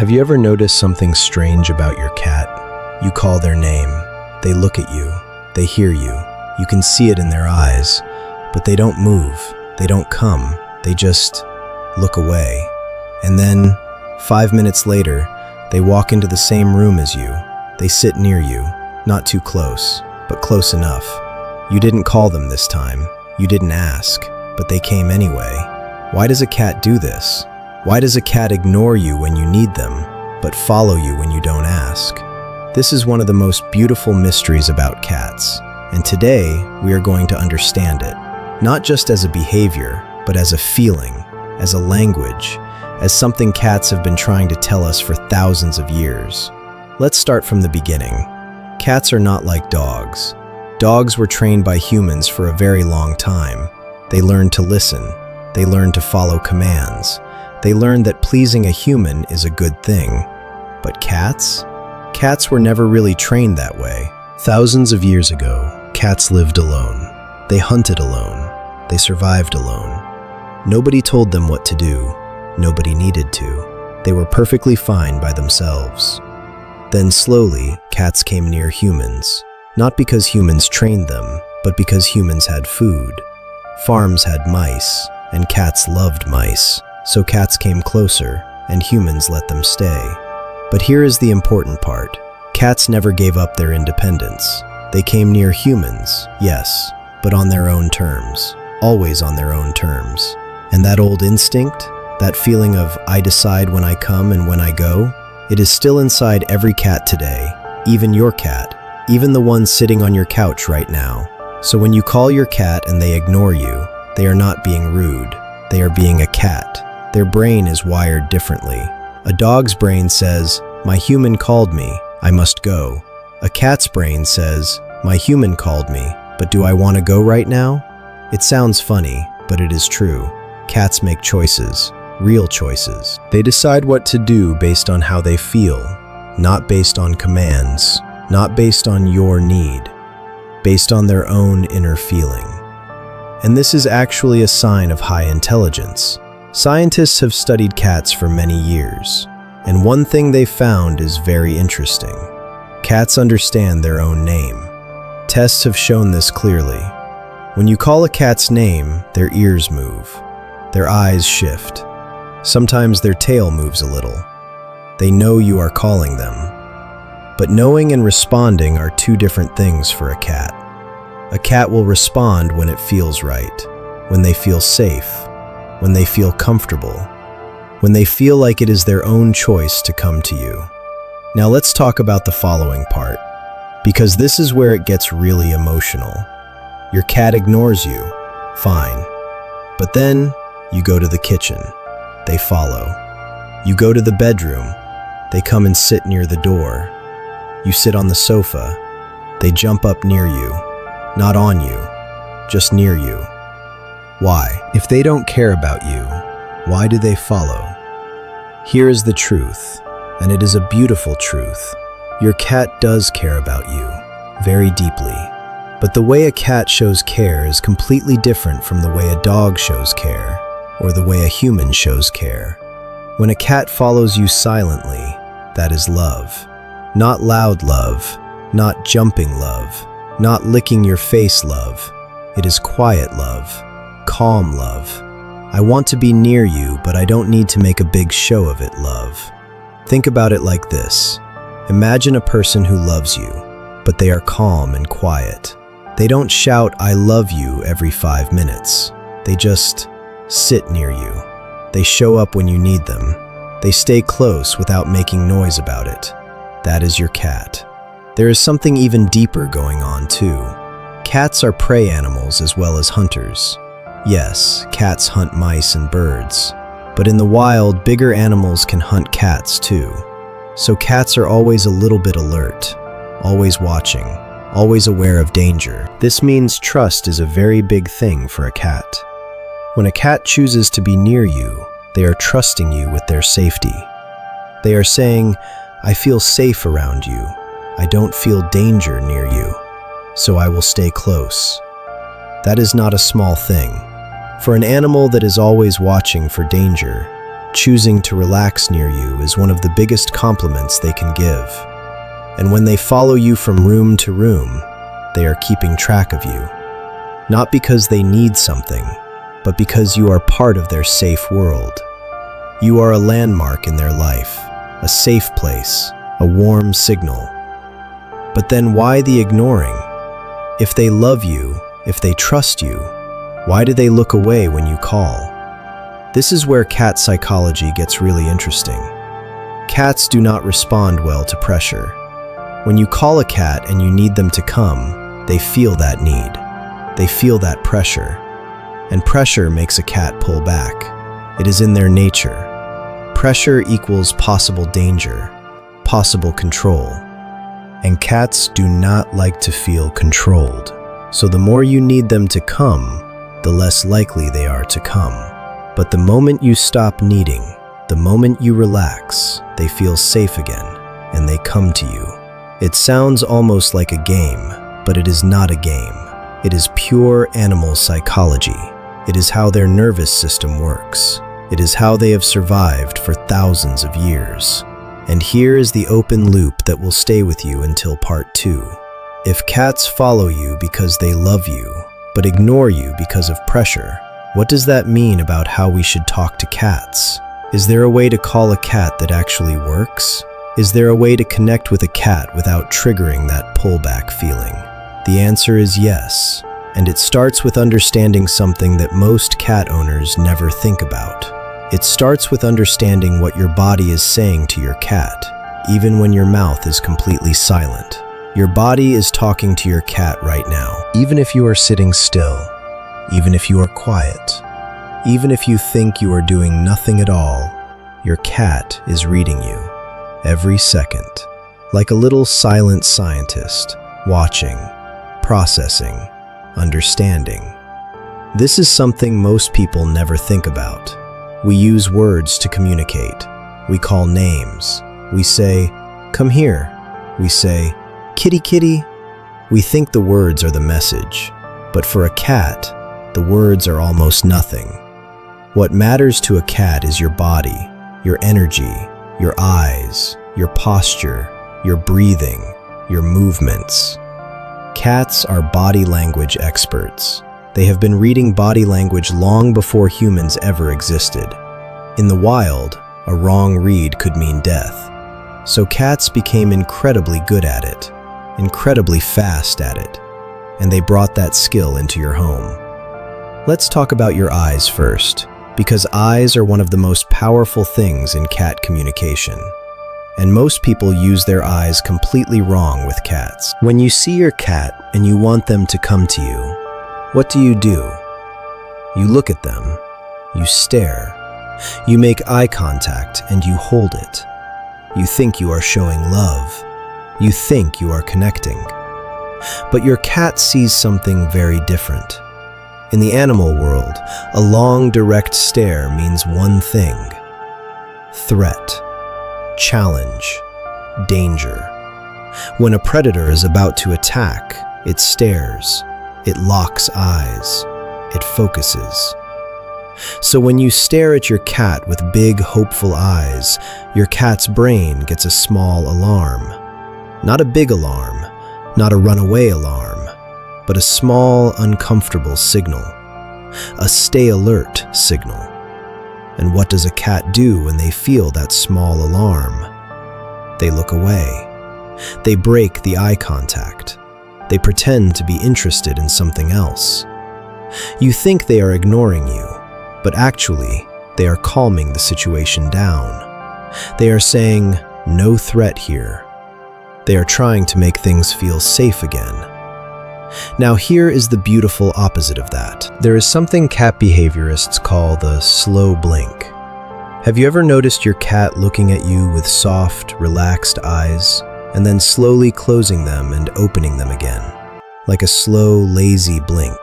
Have you ever noticed something strange about your cat? You call their name, they look at you, they hear you, you can see it in their eyes, but they don't move, they don't come, they just look away. And then, 5 minutes later, they walk into the same room as you. They sit near you, not too close, but close enough. You didn't call them this time, you didn't ask, but they came anyway. Why does a cat do this? Why does a cat ignore you when you need them, but follow you when you don't ask? This is one of the most beautiful mysteries about cats, and today we are going to understand it, not just as a behavior, but as a feeling, as a language, as something cats have been trying to tell us for thousands of years. Let's start from the beginning. Cats are not like dogs. Dogs were trained by humans for a very long time. They learned to listen. They learned to follow commands. They learned that pleasing a human is a good thing. But cats? Cats were never really trained that way. Thousands of years ago, cats lived alone. They hunted alone. They survived alone. Nobody told them what to do. Nobody needed to. They were perfectly fine by themselves. Then slowly, cats came near humans. Not because humans trained them, but because humans had food. Farms had mice, and cats loved mice. So cats came closer, and humans let them stay. But here is the important part. Cats never gave up their independence. They came near humans, yes, but on their own terms. Always on their own terms. And that old instinct, that feeling of I decide when I come and when I go, it is still inside every cat today, even your cat, even the one sitting on your couch right now. So when you call your cat and they ignore you, they are not being rude. They are being a cat. Their brain is wired differently. A dog's brain says, my human called me, I must go. A cat's brain says, my human called me, but do I want to go right now? It sounds funny, but it is true. Cats make choices, real choices. They decide what to do based on how they feel, not based on commands, not based on your need, based on their own inner feeling. And this is actually a sign of high intelligence. Scientists have studied cats for many years, and one thing they found is very interesting. Cats understand their own name. Tests have shown this clearly. When you call a cat's name, their ears move, their eyes shift. Sometimes their tail moves a little. They know you are calling them. But knowing and responding are two different things for a cat. A cat will respond when it feels right, when they feel safe, when they feel comfortable, when they feel like it is their own choice to come to you. Now let's talk about the following part, because this is where it gets really emotional. Your cat ignores you, fine. But then, you go to the kitchen, they follow. You go to the bedroom, they come and sit near the door. You sit on the sofa, they jump up near you, not on you, just near you. Why? If they don't care about you, why do they follow? Here is the truth, and it is a beautiful truth. Your cat does care about you, very deeply. But the way a cat shows care is completely different from the way a dog shows care, or the way a human shows care. When a cat follows you silently, that is love. Not loud love, not jumping love, not licking your face love. It is quiet love, calm love. I want to be near you, but I don't need to make a big show of it, love. Think about it like this. Imagine a person who loves you, but they are calm and quiet. They don't shout, I love you every 5 minutes. They just sit near you. They show up when you need them. They stay close without making noise about it. That is your cat. There is something even deeper going on too. Cats are prey animals as well as hunters. Yes, cats hunt mice and birds, but in the wild, bigger animals can hunt cats too. So cats are always a little bit alert, always watching, always aware of danger. This means trust is a very big thing for a cat. When a cat chooses to be near you, they are trusting you with their safety. They are saying, I feel safe around you. I don't feel danger near you, so I will stay close. That is not a small thing. For an animal that is always watching for danger, choosing to relax near you is one of the biggest compliments they can give. And when they follow you from room to room, they are keeping track of you. Not because they need something, but because you are part of their safe world. You are a landmark in their life, a safe place, a warm signal. But then why the ignoring? If they love you, if they trust you, why do they look away when you call? This is where cat psychology gets really interesting. Cats do not respond well to pressure. When you call a cat and you need them to come, they feel that need. They feel that pressure. And pressure makes a cat pull back. It is in their nature. Pressure equals possible danger, possible control. And cats do not like to feel controlled. So the more you need them to come, the less likely they are to come. But the moment you stop needing, the moment you relax, they feel safe again, and they come to you. It sounds almost like a game, but it is not a game. It is pure animal psychology. It is how their nervous system works. It is how they have survived for thousands of years. And here is the open loop that will stay with you until part 2. If cats follow you because they love you, but ignore you because of pressure, what does that mean about how we should talk to cats? Is there a way to call a cat that actually works? Is there a way to connect with a cat without triggering that pullback feeling? The answer is yes, and it starts with understanding something that most cat owners never think about. It starts with understanding what your body is saying to your cat, even when your mouth is completely silent. Your body is talking to your cat right now, even if you are sitting still, even if you are quiet, even if you think you are doing nothing at all. Your cat is reading you every second, like a little silent scientist, watching, processing, understanding. This is something most people never think about. We use words to communicate. We call names. We say, "Come here." We say, "Kitty, kitty." We think the words are the message, but for a cat, the words are almost nothing. What matters to a cat is your body, your energy, your eyes, your posture, your breathing, your movements. Cats are body language experts. They have been reading body language long before humans ever existed. In the wild, a wrong read could mean death. So cats became incredibly good at it, incredibly fast at it, and they brought that skill into your home. Let's talk about your eyes first, because eyes are one of the most powerful things in cat communication. And most people use their eyes completely wrong with cats. When you see your cat and you want them to come to you, what do? You look at them, you stare, you make eye contact and you hold it. You think you are showing love. You think you are connecting. But your cat sees something very different. In the animal world, a long, direct stare means one thing: threat, challenge, danger. When a predator is about to attack, it stares, it locks eyes, it focuses. So when you stare at your cat with big, hopeful eyes, your cat's brain gets a small alarm. Not a big alarm, not a runaway alarm, but a small, uncomfortable signal. A stay alert signal. And what does a cat do when they feel that small alarm? They look away. They break the eye contact. They pretend to be interested in something else. You think they are ignoring you, but actually, they are calming the situation down. They are saying, "No threat here." They are trying to make things feel safe again. Now here is the beautiful opposite of that. There is something cat behaviorists call the slow blink. Have you ever noticed your cat looking at you with soft, relaxed eyes, and then slowly closing them and opening them again? Like a slow, lazy blink.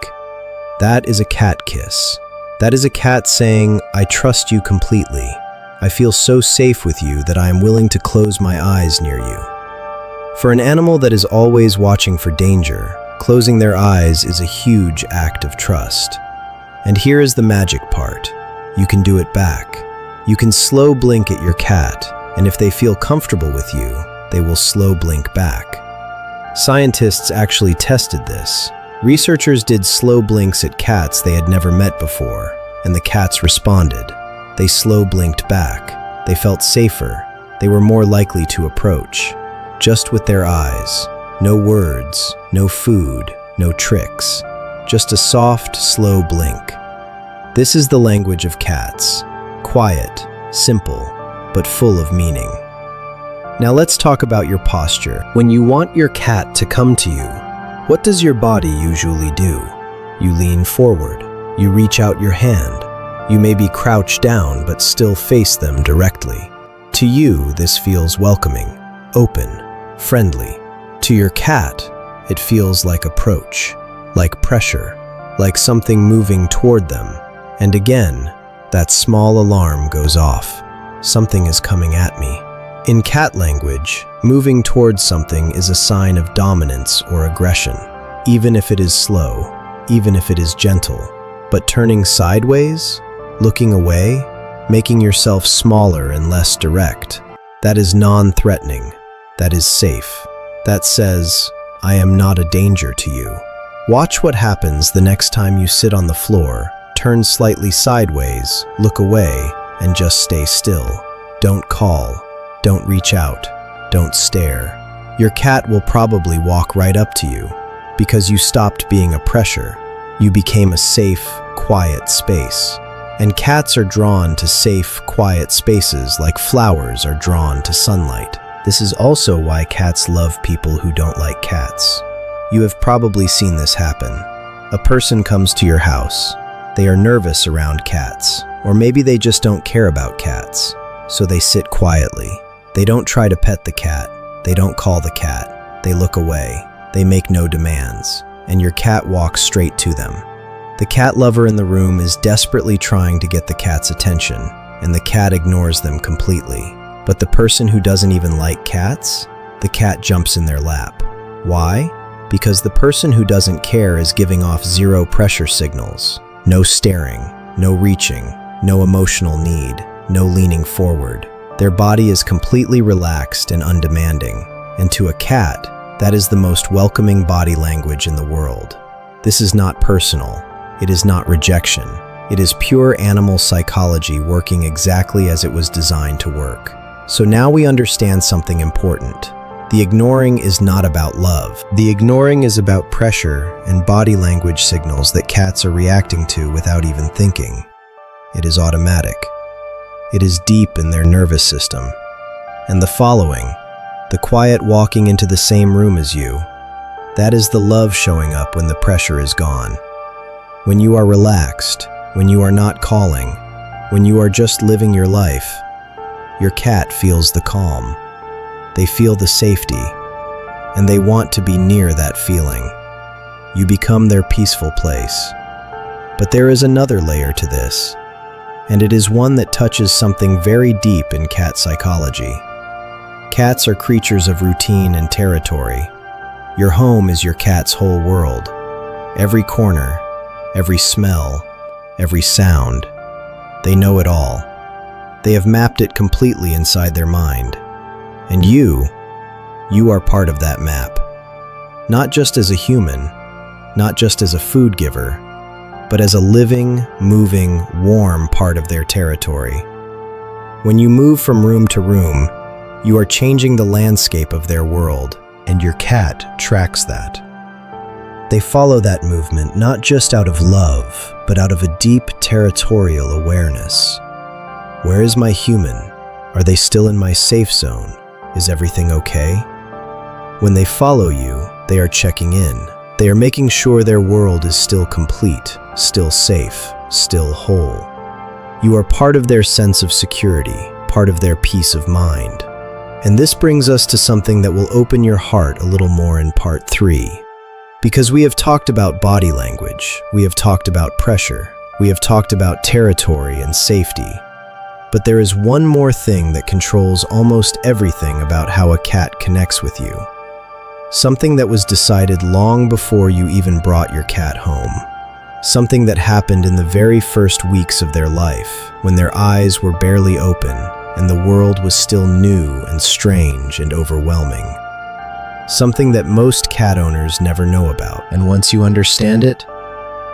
That is a cat kiss. That is a cat saying, "I trust you completely. I feel so safe with you that I am willing to close my eyes near you." For an animal that is always watching for danger, closing their eyes is a huge act of trust. And here is the magic part. You can do it back. You can slow blink at your cat, and if they feel comfortable with you, they will slow blink back. Scientists actually tested this. Researchers did slow blinks at cats they had never met before, and the cats responded. They slow blinked back. They felt safer. They were more likely to approach. Just with their eyes. No words, no food, no tricks. Just a soft, slow blink. This is the language of cats. Quiet, simple, but full of meaning. Now let's talk about your posture. When you want your cat to come to you, what does your body usually do? You lean forward. You reach out your hand. You may be crouched down but still face them directly. To you, this feels welcoming, open, friendly. To your cat, it feels like approach, like pressure, like something moving toward them. And again, that small alarm goes off. Something is coming at me. In cat language, moving towards something is a sign of dominance or aggression, even if it is slow, even if it is gentle. But turning sideways, looking away, making yourself smaller and less direct, that is non-threatening. That is safe. That says, I am not a danger to you. Watch what happens the next time you sit on the floor, turn slightly sideways, look away, and just stay still. Don't call. Don't reach out. Don't stare. Your cat will probably walk right up to you because you stopped being a pressure. You became a safe, quiet space. And cats are drawn to safe, quiet spaces like flowers are drawn to sunlight. This is also why cats love people who don't like cats. You have probably seen this happen. A person comes to your house. They are nervous around cats, or maybe they just don't care about cats, so they sit quietly. They don't try to pet the cat. They don't call the cat. They look away. They make no demands, and your cat walks straight to them. The cat lover in the room is desperately trying to get the cat's attention, and the cat ignores them completely. But the person who doesn't even like cats, the cat jumps in their lap. Why? Because the person who doesn't care is giving off zero pressure signals. No staring, no reaching, no emotional need, no leaning forward. Their body is completely relaxed and undemanding. And to a cat, that is the most welcoming body language in the world. This is not personal. It is not rejection. It is pure animal psychology working exactly as it was designed to work. So now we understand something important. The ignoring is not about love. The ignoring is about pressure and body language signals that cats are reacting to without even thinking. It is automatic. It is deep in their nervous system. And the following, the quiet walking into the same room as you, that is the love showing up when the pressure is gone. When you are relaxed, when you are not calling, when you are just living your life, your cat feels the calm. They feel the safety, and they want to be near that feeling. You become their peaceful place. But there is another layer to this, and it is one that touches something very deep in cat psychology. Cats are creatures of routine and territory. Your home is your cat's whole world. Every corner, every smell, every sound. They know it all. They have mapped it completely inside their mind. And you are part of that map. Not just as a human, not just as a food giver, but as a living, moving, warm part of their territory. When you move from room to room, you are changing the landscape of their world, and your cat tracks that. They follow that movement not just out of love, but out of a deep territorial awareness. Where is my human? Are they still in my safe zone? Is everything okay? When they follow you, they are checking in. They are making sure their world is still complete, still safe, still whole. You are part of their sense of security, part of their peace of mind. And this brings us to something that will open your heart a little more in part 3. Because we have talked about body language, we have talked about pressure, we have talked about territory and safety. But there is one more thing that controls almost everything about how a cat connects with you. Something that was decided long before you even brought your cat home. something that happened in the very first weeks of their life, when their eyes were barely open and the world was still new and strange and overwhelming. Something that most cat owners never know about. And once you understand it,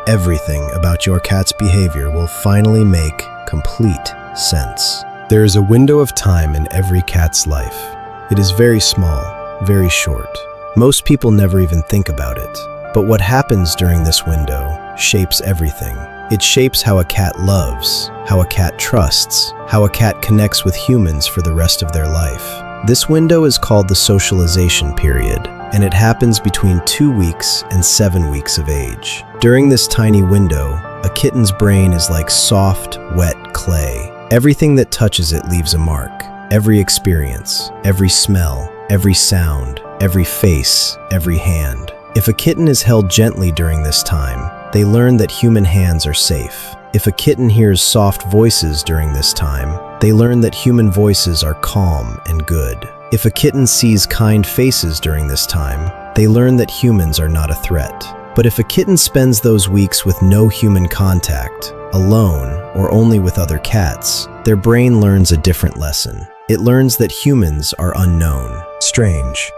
everything about your cat's behavior will finally make complete sense. There is a window of time in every cat's life. It is very small, very short. Most people never even think about it. But what happens during this window shapes everything. It shapes how a cat loves, how a cat trusts, how a cat connects with humans for the rest of their life. This window is called the socialization period, and it happens between 2 weeks and 7 weeks of age. During this tiny window, a kitten's brain is like soft, wet clay. Everything that touches it leaves a mark. Every experience, every smell, every sound, every face, every hand. If a kitten is held gently during this time, they learn that human hands are safe. If a kitten hears soft voices during this time, they learn that human voices are calm and good. If a kitten sees kind faces during this time, they learn that humans are not a threat. But if a kitten spends those weeks with no human contact, alone, or only with other cats, their brain learns a different lesson. It learns that humans are unknown, strange,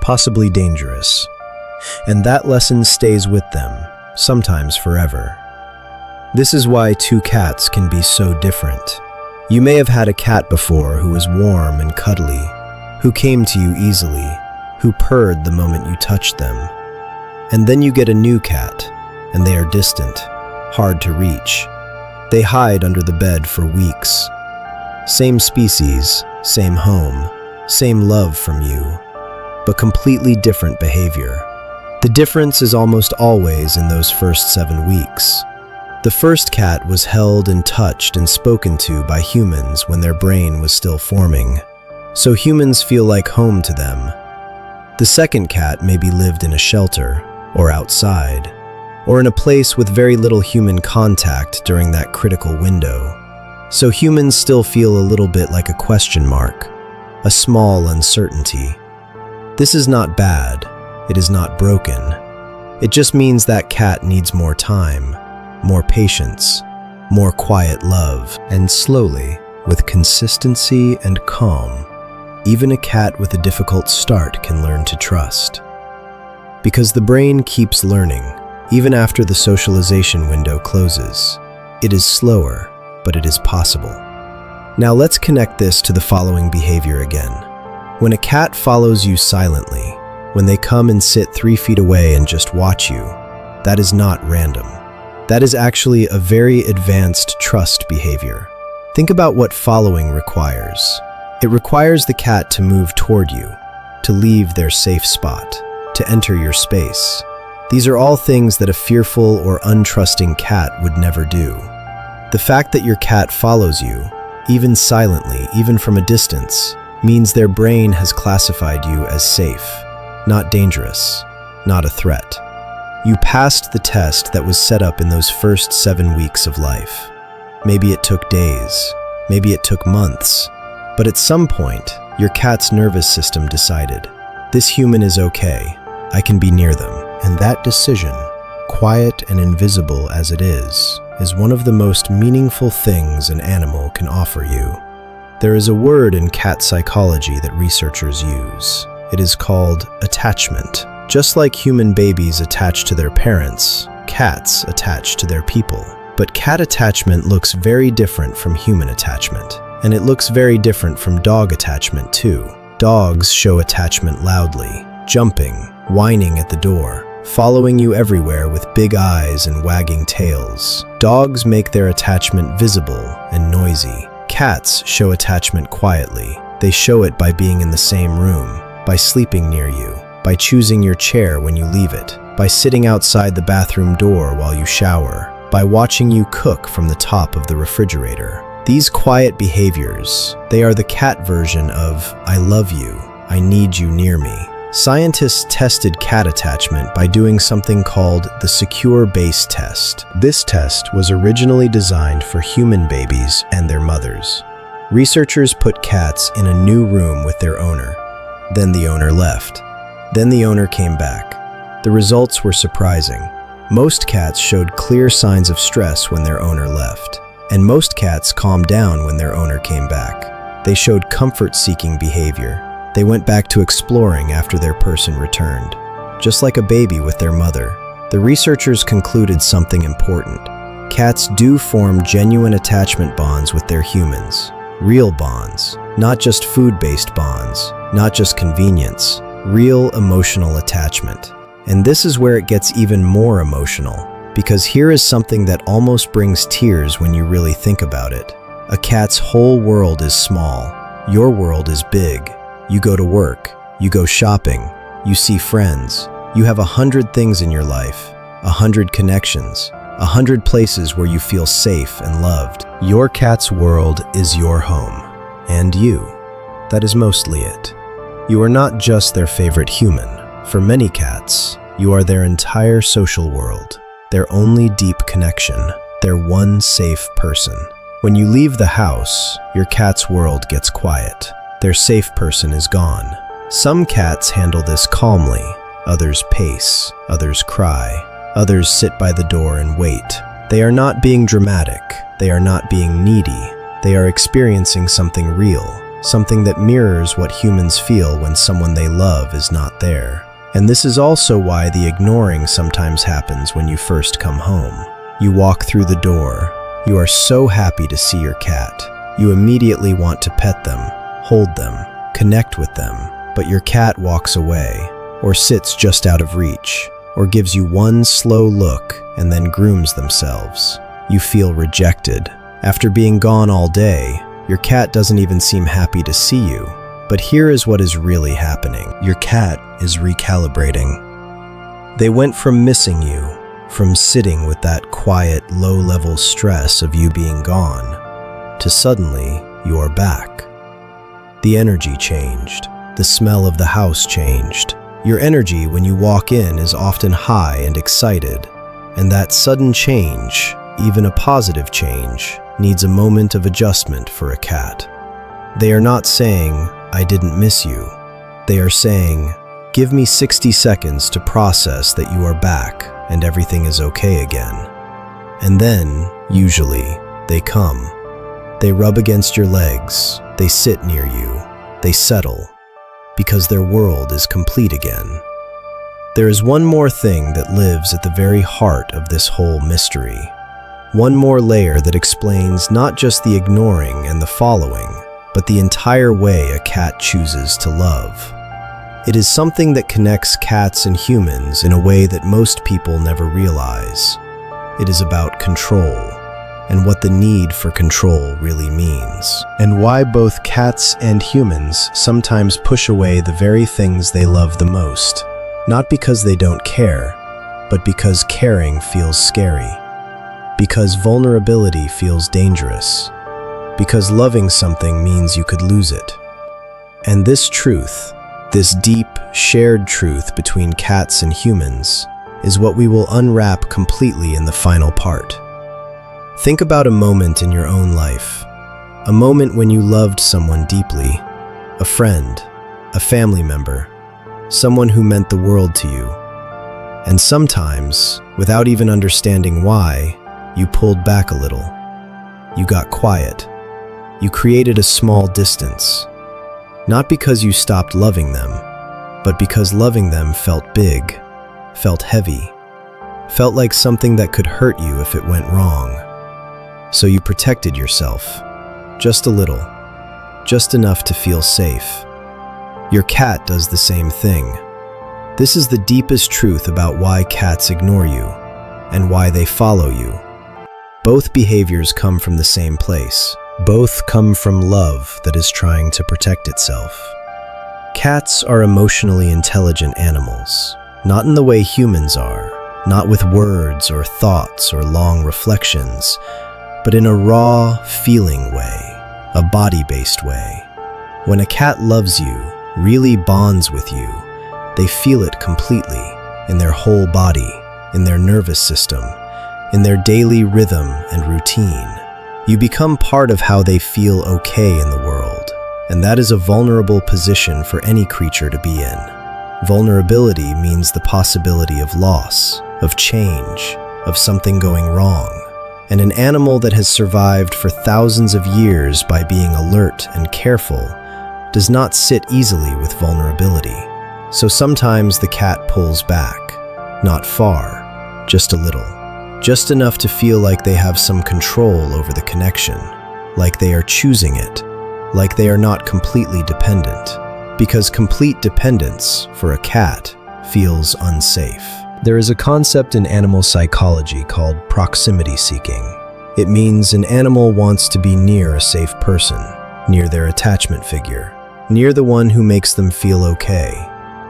possibly dangerous. And that lesson stays with them, sometimes forever. This is why two cats can be so different. You may have had a cat before who was warm and cuddly, who came to you easily, who purred the moment you touched them. And then you get a new cat, and they are distant, hard to reach. They hide under the bed for weeks. Same species, same home, same love from you, but completely different behavior. The difference is almost always in those first 7 weeks. The first cat was held and touched and spoken to by humans when their brain was still forming, so humans feel like home to them. The second cat maybe lived in a shelter, or outside, or in a place with very little human contact during that critical window. So humans still feel a little bit like a question mark, a small uncertainty. This is not bad. It is not broken. It just means that cat needs more time, more patience, more quiet love, and slowly, with consistency and calm, even a cat with a difficult start can learn to trust. Because the brain keeps learning, even after the socialization window closes. It is slower, but it is possible. Now let's connect this to the following behavior again. When a cat follows you silently, when they come and sit 3 feet away and just watch you, that is not random. That is actually a very advanced trust behavior. Think about what following requires. It requires the cat to move toward you, to leave their safe spot, to enter your space. These are all things that a fearful or untrusting cat would never do. The fact that your cat follows you, even silently, even from a distance, means their brain has classified you as safe, not dangerous, not a threat. You passed the test that was set up in those first 7 weeks of life. Maybe it took days, maybe it took months, but at some point, your cat's nervous system decided, this human is okay, I can be near them. And that decision, quiet and invisible as it is one of the most meaningful things an animal can offer you. There is a word in cat psychology that researchers use. It is called attachment. Just like human babies attach to their parents, cats attach to their people. But cat attachment looks very different from human attachment. And it looks very different from dog attachment too. Dogs show attachment loudly, jumping, whining at the door, following you everywhere with big eyes and wagging tails. Dogs make their attachment visible and noisy. Cats show attachment quietly. They show it by being in the same room, by sleeping near you, by choosing your chair when you leave it, by sitting outside the bathroom door while you shower, by watching you cook from the top of the refrigerator. These quiet behaviors, they are the cat version of, I love you, I need you near me. Scientists tested cat attachment by doing something called the secure base test. This test was originally designed for human babies and their mothers. Researchers put cats in a new room with their owner. Then the owner left. Then the owner came back. The results were surprising. Most cats showed clear signs of stress when their owner left, and most cats calmed down when their owner came back. They showed comfort-seeking behavior. They went back to exploring after their person returned. Just like a baby with their mother, the researchers concluded something important. Cats do form genuine attachment bonds with their humans. Real bonds, not just food-based bonds, not just convenience, real emotional attachment. And this is where it gets even more emotional, because here is something that almost brings tears when you really think about it. A cat's whole world is small. Your world is big. You go to work, you go shopping, you see friends, you have 100 things in your life, 100 connections, 100 places where you feel safe and loved. Your cat's world is your home, and you. That is mostly it. You are not just their favorite human. For many cats, you are their entire social world, their only deep connection, their one safe person. When you leave the house, your cat's world gets quiet. Their safe person is gone. Some cats handle this calmly. Others pace, others cry, others sit by the door and wait. They are not being dramatic. They are not being needy. They are experiencing something real, something that mirrors what humans feel when someone they love is not there. And this is also why the ignoring sometimes happens when you first come home. You walk through the door. You are so happy to see your cat. You immediately want to pet them, hold them, connect with them, but your cat walks away, or sits just out of reach, or gives you one slow look and then grooms themselves. You feel rejected. After being gone all day, your cat doesn't even seem happy to see you. But here is what is really happening. Your cat is recalibrating. They went from missing you, from sitting with that quiet, low-level stress of you being gone, to suddenly you are back. The energy changed. The smell of the house changed. Your energy when you walk in is often high and excited, and that sudden change, even a positive change, needs a moment of adjustment for a cat. They are not saying, "I didn't miss you." They are saying, "Give me 60 seconds to process that you are back and everything is okay again." And then, usually, they come. They rub against your legs, they sit near you, they settle, because their world is complete again. There is one more thing that lives at the very heart of this whole mystery. One more layer that explains not just the ignoring and the following, but the entire way a cat chooses to love. It is something that connects cats and humans in a way that most people never realize. It is about control, and what the need for control really means, and why both cats and humans sometimes push away the very things they love the most, not because they don't care, but because caring feels scary, because vulnerability feels dangerous, because loving something means you could lose it. And this truth, this deep, shared truth between cats and humans, is what we will unwrap completely in the final part. Think about a moment in your own life, a moment when you loved someone deeply, a friend, a family member, someone who meant the world to you. And sometimes, without even understanding why, you pulled back a little. You got quiet. You created a small distance. Not because you stopped loving them, but because loving them felt big, felt heavy, felt like something that could hurt you if it went wrong. So you protected yourself, just a little, just enough to feel safe. Your cat does the same thing. This is the deepest truth about why cats ignore you and why they follow you. Both behaviors come from the same place. Both come from love that is trying to protect itself. Cats are emotionally intelligent animals, not in the way humans are, not with words or thoughts or long reflections, but in a raw, feeling way, a body-based way. When a cat loves you, really bonds with you, they feel it completely, in their whole body, in their nervous system, in their daily rhythm and routine. You become part of how they feel okay in the world, and that is a vulnerable position for any creature to be in. Vulnerability means the possibility of loss, of change, of something going wrong. And an animal that has survived for thousands of years by being alert and careful does not sit easily with vulnerability. So sometimes the cat pulls back, not far, just a little, just enough to feel like they have some control over the connection, like they are choosing it, like they are not completely dependent, because complete dependence for a cat feels unsafe. There is a concept in animal psychology called proximity seeking. It means an animal wants to be near a safe person, near their attachment figure, near the one who makes them feel okay.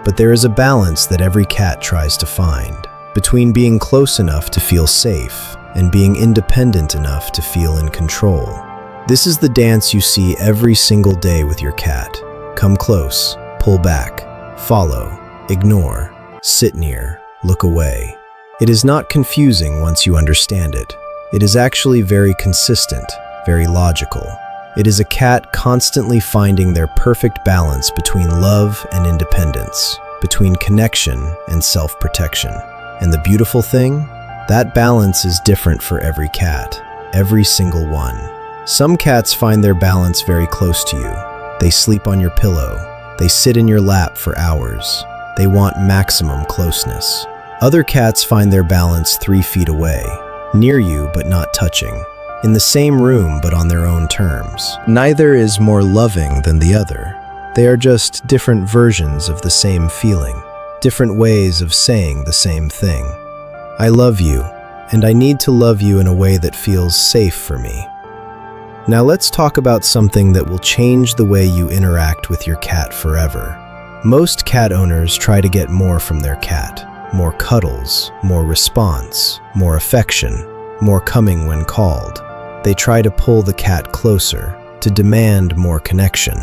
But there is a balance that every cat tries to find, between being close enough to feel safe and being independent enough to feel in control. This is the dance you see every single day with your cat. Come close, pull back, follow, ignore, sit near, look away. It is not confusing once you understand it. It is actually very consistent, very logical. It is a cat constantly finding their perfect balance between love and independence, between connection and self-protection. And the beautiful thing? That balance is different for every cat, every single one. Some cats find their balance very close to you. They sleep on your pillow. They sit in your lap for hours. They want maximum closeness. Other cats find their balance 3 feet away, near you but not touching, in the same room but on their own terms. Neither is more loving than the other. They are just different versions of the same feeling, different ways of saying the same thing. I love you, and I need to love you in a way that feels safe for me. Now let's talk about something that will change the way you interact with your cat forever. Most cat owners try to get more from their cat. More cuddles, more response, more affection, more coming when called. They try to pull the cat closer, to demand more connection.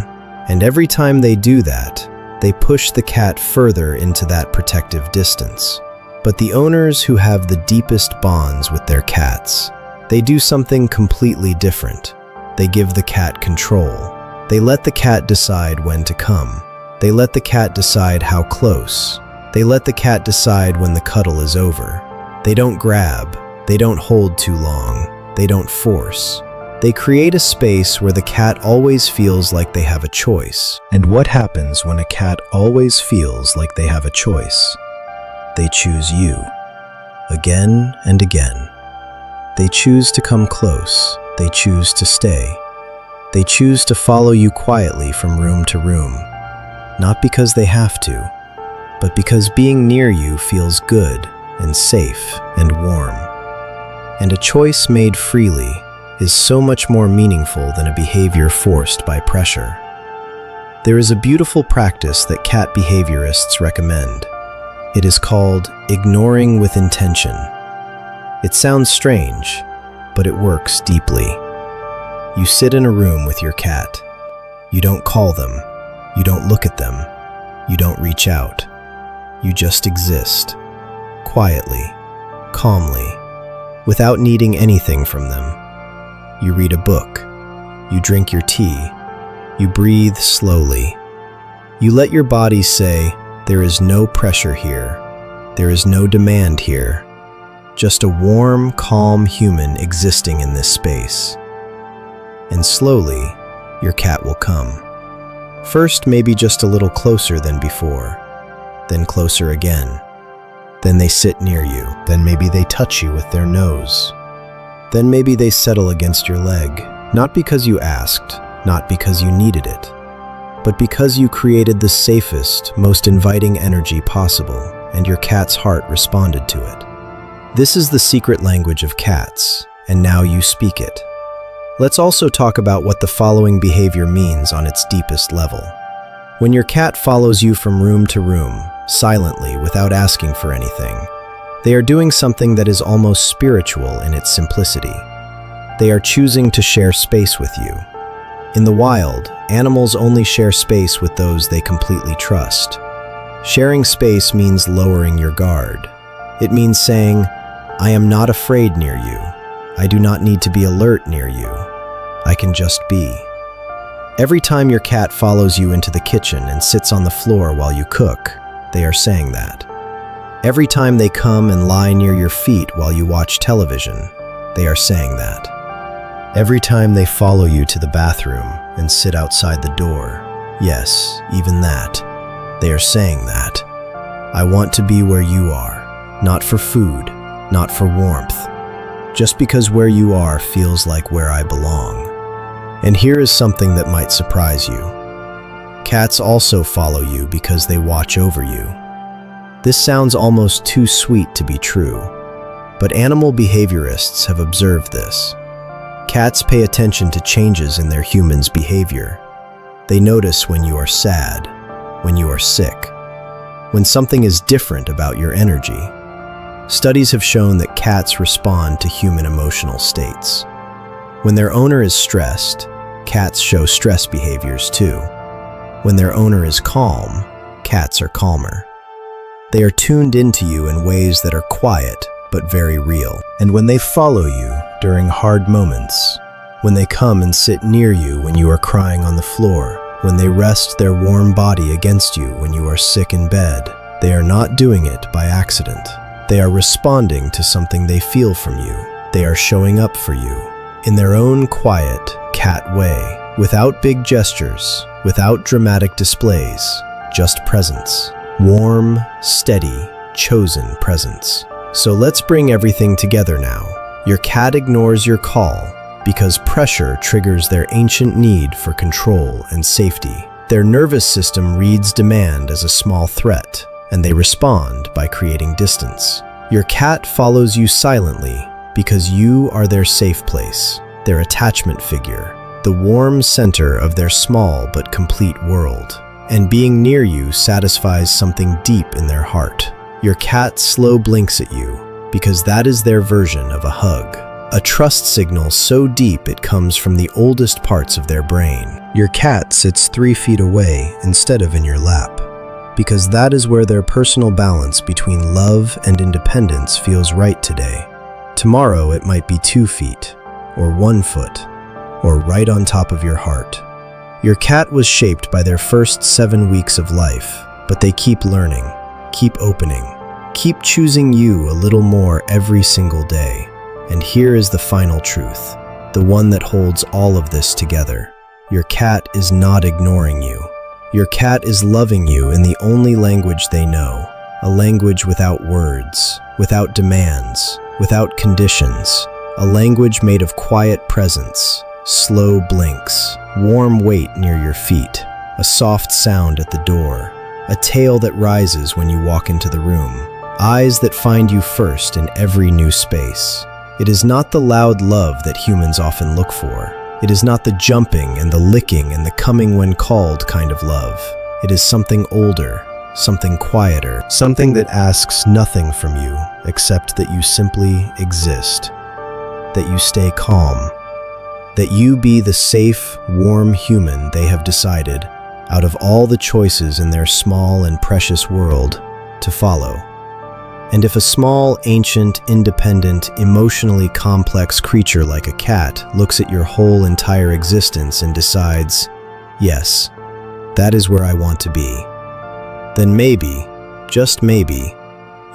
And every time they do that, they push the cat further into that protective distance. But the owners who have the deepest bonds with their cats, they do something completely different. They give the cat control. They let the cat decide when to come. They let the cat decide how close. They let the cat decide when the cuddle is over. They don't grab. They don't hold too long. They don't force. They create a space where the cat always feels like they have a choice. And what happens when a cat always feels like they have a choice? They choose you. Again and again. They choose to come close. They choose to stay. They choose to follow you quietly from room to room. Not because they have to, but because being near you feels good and safe and warm. And a choice made freely is so much more meaningful than a behavior forced by pressure. There is a beautiful practice that cat behaviorists recommend. It is called ignoring with intention. It sounds strange, but it works deeply. You sit in a room with your cat. You don't call them. You don't look at them. You don't reach out. You just exist, quietly, calmly, without needing anything from them. You read a book. You drink your tea. You breathe slowly. You let your body say, there is no pressure here. There is no demand here. Just a warm, calm human existing in this space. And slowly, your cat will come. First, maybe just a little closer than before. Then closer again. Then they sit near you. Then maybe they touch you with their nose. Then maybe they settle against your leg, not because you asked, not because you needed it, but because you created the safest, most inviting energy possible, and your cat's heart responded to it. This is the secret language of cats, and now you speak it. Let's also talk about what the following behavior means on its deepest level. When your cat follows you from room to room, silently, without asking for anything, they are doing something that is almost spiritual in its simplicity. They are choosing to share space with you. In the wild, animals only share space with those they completely trust. Sharing space means lowering your guard. It means saying, I am not afraid near you. I do not need to be alert near you. I can just be. Every time your cat follows you into the kitchen and sits on the floor while you cook, they are saying that. Every time they come and lie near your feet while you watch television, they are saying that. Every time they follow you to the bathroom and sit outside the door, yes, even that, they are saying that. I want to be where you are, not for food, not for warmth, just because where you are feels like where I belong. And here is something that might surprise you. Cats also follow you because they watch over you. This sounds almost too sweet to be true, but animal behaviorists have observed this. Cats pay attention to changes in their humans' behavior. They notice when you are sad, when you are sick, when something is different about your energy. Studies have shown that cats respond to human emotional states. When their owner is stressed, cats show stress behaviors too. When their owner is calm, cats are calmer. They are tuned into you in ways that are quiet but very real. And when they follow you during hard moments, when they come and sit near you when you are crying on the floor, when they rest their warm body against you when you are sick in bed, they are not doing it by accident. They are responding to something they feel from you. They are showing up for you in their own quiet, cat way, without big gestures, without dramatic displays, just presence. Warm, steady, chosen presence. So let's bring everything together now. Your cat ignores your call because pressure triggers their ancient need for control and safety. Their nervous system reads demand as a small threat, and they respond by creating distance. Your cat follows you silently because you are their safe place, their attachment figure, the warm center of their small but complete world. And being near you satisfies something deep in their heart. Your cat slow blinks at you because that is their version of a hug. A trust signal so deep it comes from the oldest parts of their brain. Your cat sits 3 feet away instead of in your lap because that is where their personal balance between love and independence feels right today. Tomorrow it might be 2 feet, or 1 foot, or right on top of your heart. Your cat was shaped by their first 7 weeks of life, but they keep learning, keep opening, keep choosing you a little more every single day. And here is the final truth, the one that holds all of this together. Your cat is not ignoring you. Your cat is loving you in the only language they know, a language without words, without demands, without conditions, a language made of quiet presence, slow blinks, warm weight near your feet, a soft sound at the door, a tail that rises when you walk into the room, eyes that find you first in every new space. It is not the loud love that humans often look for. It is not the jumping and the licking and the coming when called kind of love. It is something older, something quieter, something that asks nothing from you except that you simply exist, that you stay calm, that you be the safe, warm human they have decided, out of all the choices in their small and precious world, to follow. And if a small, ancient, independent, emotionally complex creature like a cat looks at your whole entire existence and decides, yes, that is where I want to be, then maybe, just maybe,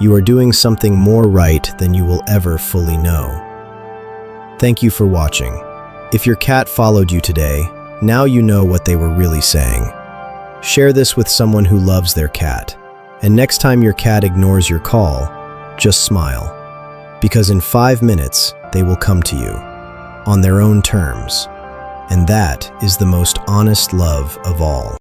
you are doing something more right than you will ever fully know. Thank you for watching. If your cat followed you today, now you know what they were really saying. Share this with someone who loves their cat. And next time your cat ignores your call, just smile. Because in 5 minutes, they will come to you, on their own terms. And that is the most honest love of all.